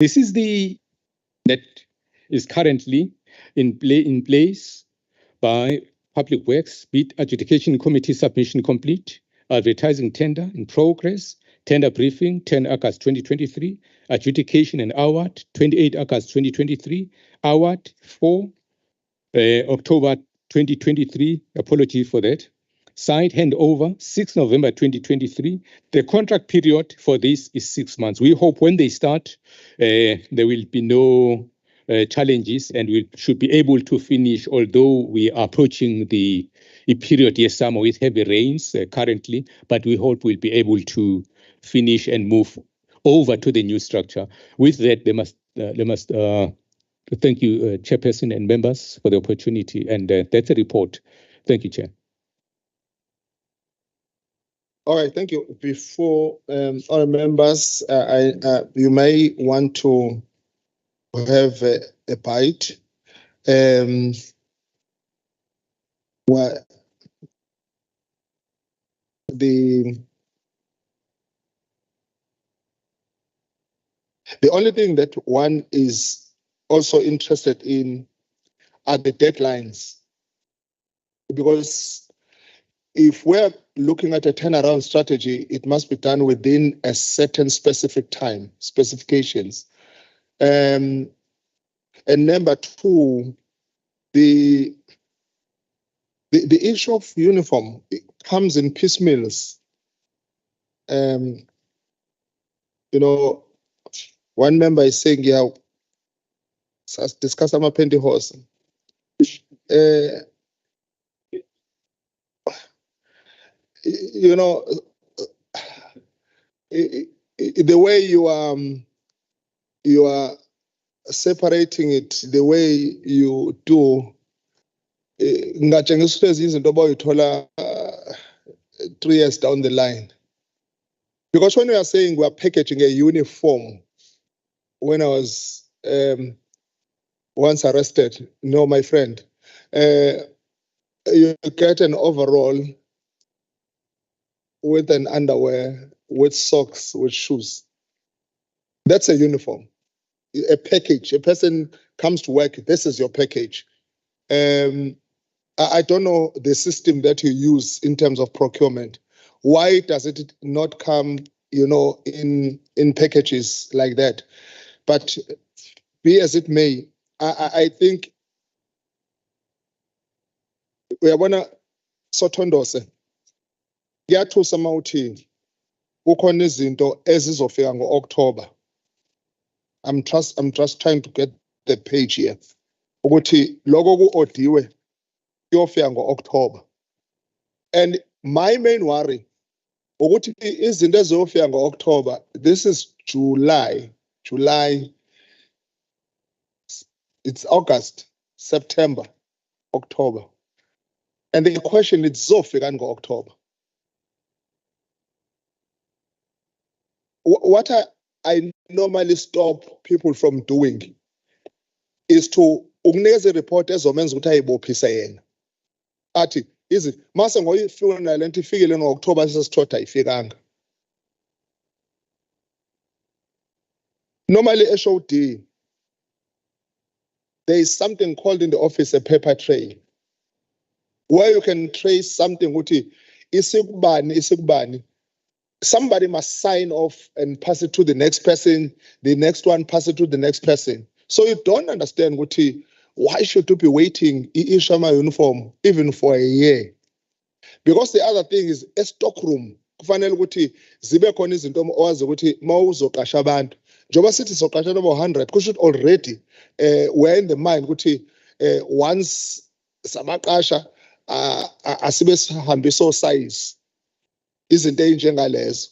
This is that is currently in place by Public Works, bid adjudication committee submission complete, advertising tender in progress, tender briefing 10 August 2023, adjudication and award 28 August 2023, award 4 October 2023, apology for that. Signed handover 6 November 2023. The contract period for this is 6 months. We hope when they start, there will be no challenges and we should be able to finish, although we are approaching the period, yes, summer with heavy rains currently, but we hope we'll be able to finish and move over to the new structure. With that, they must thank you, Chairperson and members, for the opportunity, and that's a report. Thank you, Chair. All right, thank you. Before all members, you may want to have a bite. Well, the only thing that one is also interested in are the deadlines, because if we're looking at a turnaround strategy, it must be done within a certain specific time, specifications. And number two, the issue of uniform, it comes in piecemeals. You know, one member is saying, yeah, discuss my pentyhose. You know, the way you are separating it, the way you do, ngatshengisa izinto abayithola 3 years down the line. Because when we are saying we are packaging a uniform, when I was once arrested, no, my friend, you get an overall with an underwear, with socks, with shoes. That's a uniform, a package. A person comes to work, this is your package. I don't know the system that you use in terms of procurement. Why does it not come, you know, in packages like that? But be as it may, I think we are gonna sothondose. Kuyathusa mawuthi kukhona izinto ezizofika ngo-October. I'm just trying to get the page here. Ukuthi lokho ku-odiwe kuyofika ngo-October. And my main worry ukuthi izinto eziyofika ngo-October, this is July, it's August, September, October. And the question is zofika ngo-October. What I normally stop people from doing is to ukunikeza report ezomenza ukuthi ayibophise yena. Athi izi mase ngoyifuna nalento ifikile ngo-October sesithotha ayifikanga. Normally HOD, there is something called in the office a paper trail, where you can trace something ukuthi isikubani. Somebody must sign off and pass it to the next person, the next one pass it to the next person. So you don't understand why should you be waiting i-Ishama uniform even for a year? Because the other thing is a stockroom. Kufanele ukuthi zibe khona izinto owazi ukuthi mawuzoqasha abantu. Njoba sithi soqasha number 100, kusho already we're in the mind ukuthi once samaqasha asibe sihambiso size izinto ezinjengalezo.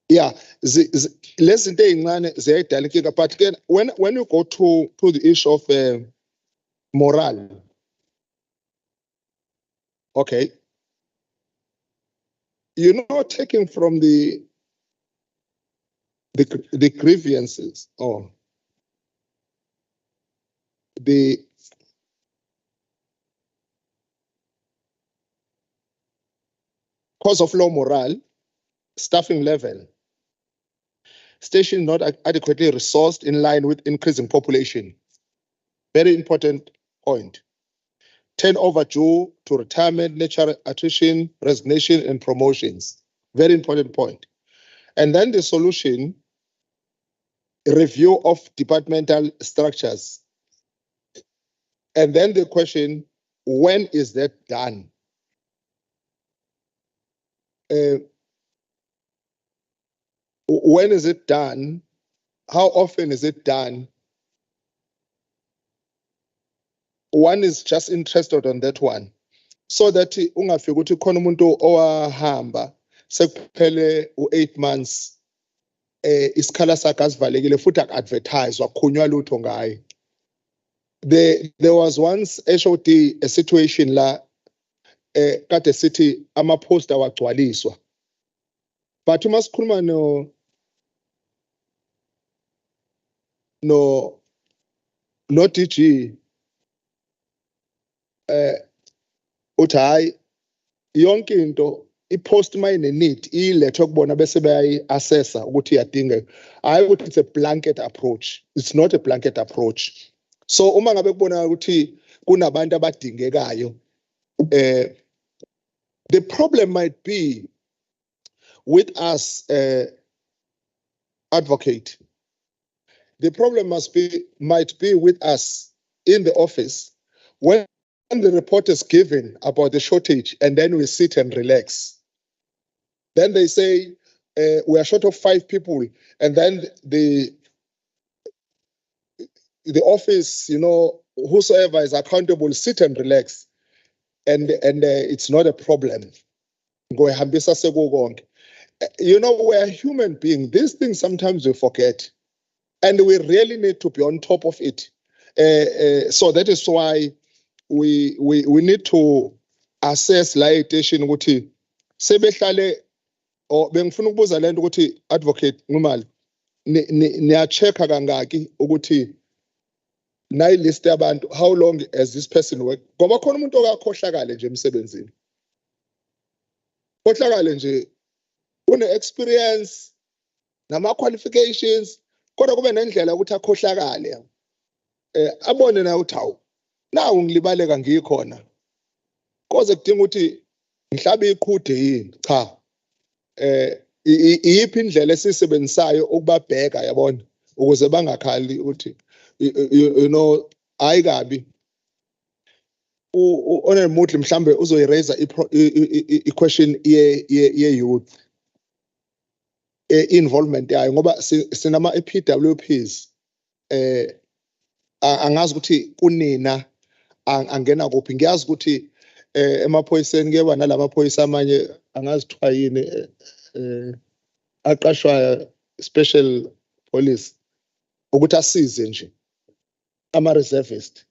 Yeah, lezi zinto ezincane ziyayidala inkinga, but again when you go to the issue of morale, okay, you're not taking from the grievances or the cause of low morale, staffing level. Station not adequately resourced in line with increasing population. Very important point. Turnover due to retirement, natural attrition, resignation, and promotions. Very important point. And then the solution, review of departmental structures. And then the question, when is that done? When is it done? How often is it done? One is just interested on that one. So that ungafika ukuthi khona umuntu owahamba sekuphele u8 months isikhala sakhe asivalekile futhi aku-advertise wakhunywa lutho ngaye. There was once HOD a situation la kade sithi ama-poster wagcwaliswa. But uma sikhuluma no DG uthi hayi yonke into i-post mayine need ilethwe kubona bese bayayi-assessa ukuthi iyadingeka. Hayi ukuthi it's a blanket approach. It's not a blanket approach. So uma ngabe kubona ukuthi kunabantu abadingekayo, the problem might be with us, advocate. The problem might be with us in the office when the report is given about the shortage and then we sit and relax. Then they say we are short of 5 people, and then the office, whosoever is accountable, sit and relax, and it's not a problem. We're human beings. These things sometimes we forget, and we really need to be on top of it. So that is why we need to assess litigation ukuthi sebehlale or bengifuna ukubuza lento ukuthi advocate Ngumali niya checka kangaki ukuthi nayi list yabantu, how long has this person worked? Ngoba khona umuntu okakhohlakale nje emsebenzini, khohlakale nje une experience nama qualifications kodwa kube nendlela ukuthi akhohlakale abone na ukuthi hawu nawu ngilibaleka ngikhona koze kudinga ukuthi ngihlabe iqhude yini. Cha, iyiphi indlela esisebenzisayo ukubabheka yabona ukuze bangakhali ukuthi ayikabi onemudli mhlambe uzoyiraise i-question ye-youth involvement yayo ngoba sinama PWPs angazi ukuthi kunina angena kuphi. Ngiyazi ukuthi emaphoyiseni kuyeba nalamaphoyisa amanye angazi kuthiwa yini aqashwa special police ukuthi asize nje ama-reservist.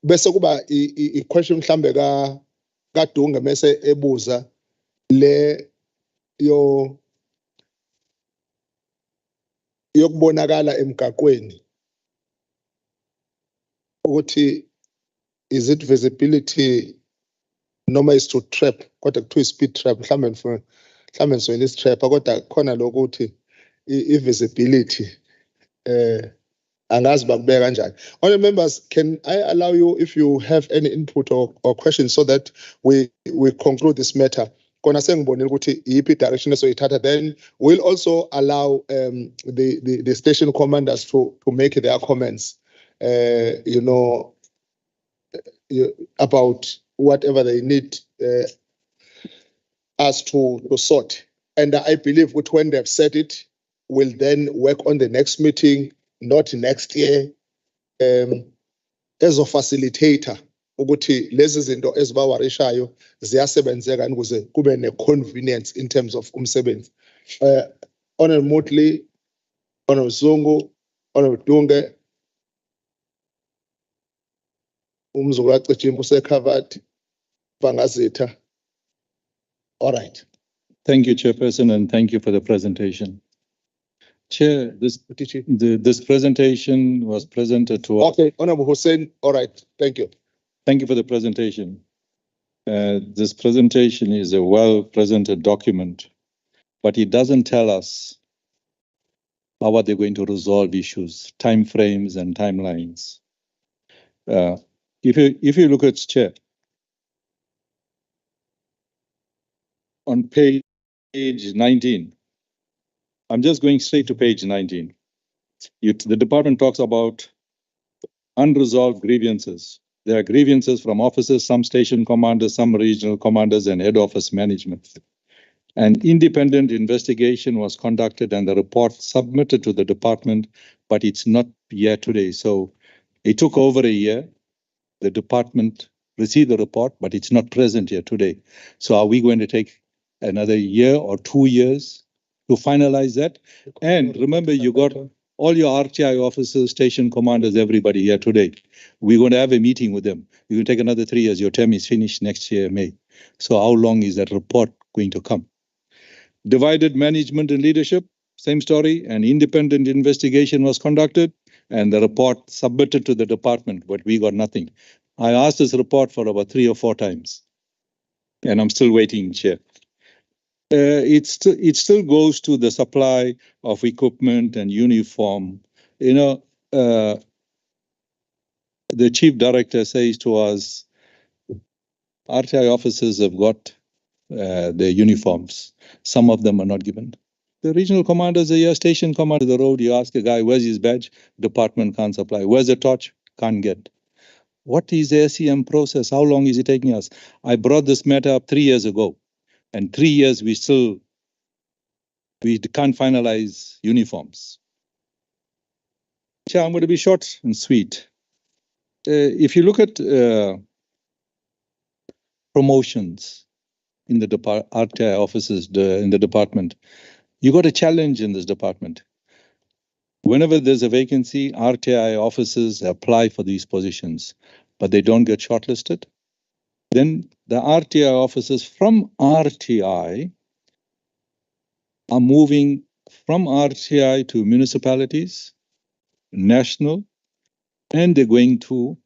Bese kuba i-question mhlambe kaDunga mase ebuza le yokubonakala emgaqweni ukuthi is it visibility noma is to trap kodwa kuthiwa speed trap mhlambe ngisoyela is-trap kodwa khona lokuthi i-visibility angazi bakubeka kanjani. Honorable members, can I allow you if you have any input or questions so that we conclude this matter? Kona sengibonile ukuthi iyiphi direction esoyithatha, then we'll also allow the station commanders to make their comments about whatever they need us to sort. And I believe that when they've said it, we'll then work on the next meeting, not next year, as a facilitator ukuthi lezi zinto ezibawarishayo ziyasebenzeka ukuze kube ne-convenience in terms of umsebenzi. Honorable Mutli, Honorable Zungu, Honorable Dunge, uMzukulu Cimbu se-covered, Bangazitha. All right. Thank you, Chairperson, and thank you for the presentation. Chair, this presentation was presented to us. Okay, Honorable Hussein, all right, thank you. Thank you for the presentation. This presentation is a well-presented document, but it doesn't tell us How are they going to resolve issues, timeframes and timelines? If you look at Chair, on page 19, I'm just going straight to page 19. The department talks about unresolved grievances. There are grievances from officers, some station commanders, some regional commanders, and head office management. An independent investigation was conducted and the report submitted to the department, but it's not yet today. So it took over a year. The department received the report, but it's not present yet today. So are we going to take another year or 2 years to finalize that? And remember, you got all your RTI officers, station commanders, everybody here today. We're going to have a meeting with them. You're going to take another 3 years. Your term is finished next year, May. So how long is that report going to come? Divided management and leadership, same story. An independent investigation was conducted and the report submitted to the department, but we got nothing. I asked this report for about 3 or 4 times, and I'm still waiting, Chair. It still goes to the supply of equipment and uniform. You know, the chief director says to us, RTI officers have got their uniforms. Some of them are not given. The regional commanders are here, station commander of the road. You ask a guy, where's his badge? Department can't supply. Where's the torch? Can't get. What is the SEM process? How long is it taking us? I brought this matter up 3 years ago. And 3 years, we can't finalize uniforms. Chair, I'm going to be short and sweet. If you look at promotions in the RTI offices in the department, you got a challenge in this department. Whenever there's a vacancy, RTI officers apply for these positions, but they don't get shortlisted. Then the RTI officers from RTI are moving from RTI to municipalities, national, and they're going to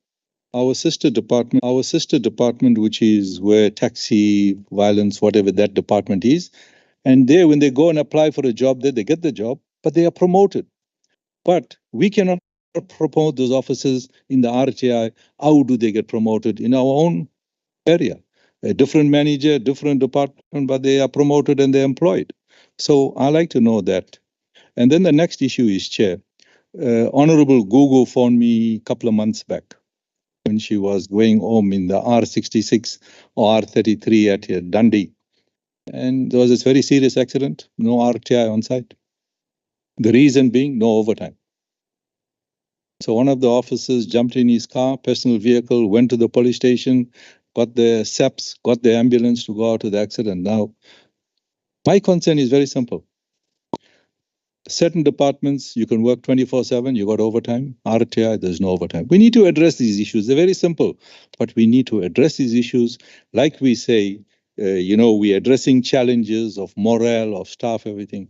our sister department, which is where taxi, violence, whatever that department is. And there, when they go and apply for a job there, they get the job, but they are promoted. But we cannot promote those officers in the RTI. How do they get promoted in our own area? A different manager, different department, but they are promoted and they're employed. So I like to know that. And then the next issue is, Chair, Honorable Gugu phoned me a couple of months back when she was going home in the R66 or R33 at Dundee. And there was this very serious accident, no RTI on site. The reason being, no overtime. So one of the officers jumped in his car, personal vehicle, went to the police station, got the SAPs, got the ambulance to go out to the accident. Now, my concern is very simple. Certain departments, you can work 24/7, you got overtime. RTI, there's no overtime. We need to address these issues. They're very simple, but we need to address these issues. Like we say, we're addressing challenges of morale, of staff, everything.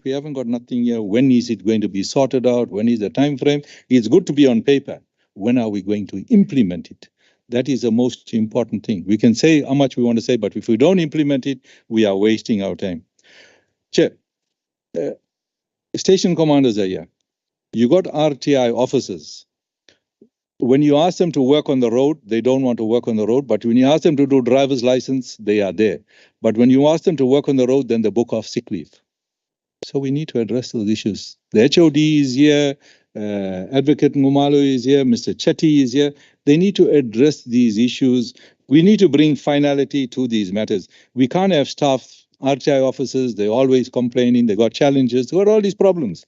We haven't got nothing here. When is it going to be sorted out? When is the time frame? It's good to be on paper. When are we going to implement it? That is the most important thing. We can say how much we want to say, but if we don't implement it, we are wasting our time. Chair, station commanders are here. You got RTI officers. When you ask them to work on the road, they don't want to work on the road. But when you ask them to do driver's license, they are there. But when you ask them to work on the road, then they book off sick leave. So we need to address those issues. The HOD is here, Advocate Ngumalo is here, Mr. Chetty is here. They need to address these issues. We need to bring finality to these matters. We can't have staff, RTI officers, they're always complaining, they got challenges, they got all these problems.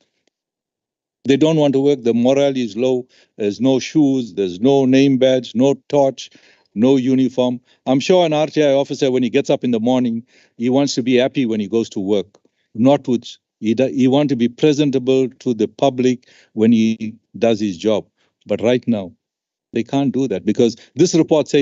They don't want to work, the morale is low, there's no shoes, there's no name badge, no torch, no uniform. I'm sure an RTI officer, when he gets up in the morning, he wants to be happy when he goes to work, not with, he wants to be presentable to the public when he does his job. But right now, they can't do that because this report says